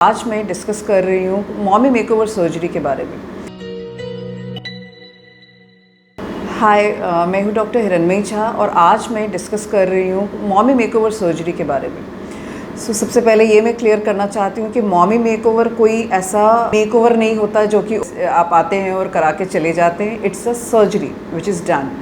आज मैं डिस्कस कर रही हूँ मॉमी मेकओवर सर्जरी के बारे में। हाय, मैं हूँ डॉक्टर हिरण्मयी झा और आज मैं डिस्कस कर रही हूँ मॉमी मेकओवर सर्जरी के बारे में। सबसे पहले ये मैं क्लियर करना चाहती हूँ कि मॉमी मेकओवर कोई ऐसा मेकओवर नहीं होता जो कि आप आते हैं और करा के चले जाते हैं। It's a surgery which is done.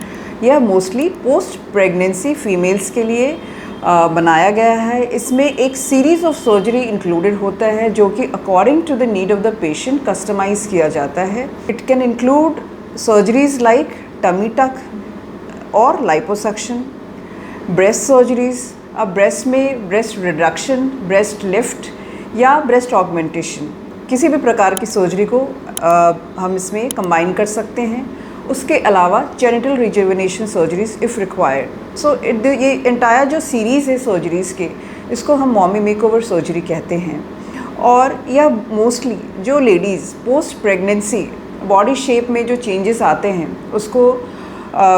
यह मोस्टली पोस्ट प्रेगनेंसी फीमेल्स के लिए बनाया गया है। इसमें एक सीरीज़ ऑफ सर्जरी इंक्लूडेड होता है जो कि according to the need of the patient customize किया जाता है। It can include surgeries like tummy tuck और लाइपोसक्शन, ब्रेस्ट सर्जरीज। अब ब्रेस्ट में ब्रेस्ट रिडक्शन, ब्रेस्ट लिफ्ट या ब्रेस्ट ऑगमेंटेशन, किसी भी प्रकार की सर्जरी को हम इसमें कंबाइन कर सकते हैं। उसके अलावा genital rejuvenation surgeries if required. So ये एंटायर जो सीरीज़ है सर्जरीज़ के, इसको हम मॉमी मेकओवर सर्जरी कहते हैं। और यह मोस्टली जो ladies post pregnancy body shape में जो चेंजेस आते हैं उसको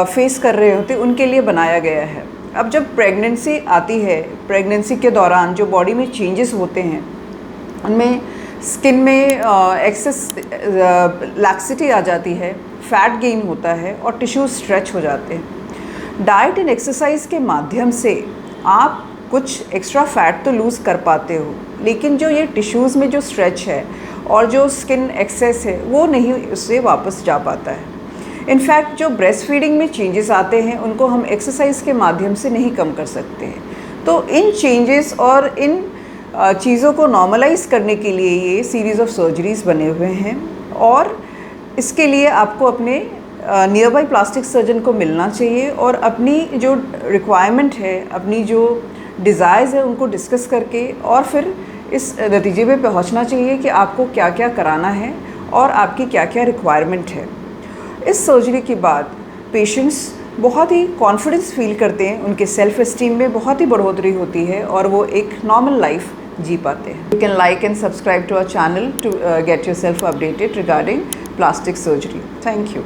फेस कर रहे होते हैं, उनके लिए बनाया गया है। अब जब प्रेगनेंसी आती है, प्रेगनेंसी के दौरान जो बॉडी में चेंजेस होते हैं उनमें स्किन में एक्सेस लैक्सिटी आ जाती है, फैट गेन होता है और टिश्यू स्ट्रेच हो जाते हैं। डाइट एंड एक्सरसाइज के माध्यम से आप कुछ एक्स्ट्रा फैट तो लूज़ कर पाते हो, लेकिन जो ये टिश्यूज़ में जो स्ट्रेच है और जो स्किन एक्सेस है वो नहीं उससे वापस जा पाता है। इनफैक्ट जो ब्रेस्ट फीडिंग में चेंजेस आते हैं उनको हम एक्सरसाइज के माध्यम से नहीं कम कर सकते हैं। तो इन चेंजेस और इन चीज़ों को नॉर्मलाइज करने के लिए ये सीरीज़ ऑफ सर्जरीज़ बने हुए हैं और इसके लिए आपको अपने नियर बाई प्लास्टिक सर्जन को मिलना चाहिए और अपनी जो रिक्वायरमेंट है, अपनी जो डिज़ायर्स है उनको डिस्कस करके और फिर इस नतीजे पे पहुंचना चाहिए कि आपको क्या क्या कराना है और आपकी क्या क्या रिक्वायरमेंट है। इस सर्जरी के बाद पेशेंट्स बहुत ही कॉन्फिडेंस फील करते हैं, उनके सेल्फ एस्टीम में बहुत ही बढ़ोतरी होती है और वो एक नॉर्मल लाइफ जी पाते हैं। You can like and subscribe to our channel to get yourself updated regarding plastic surgery. Thank you.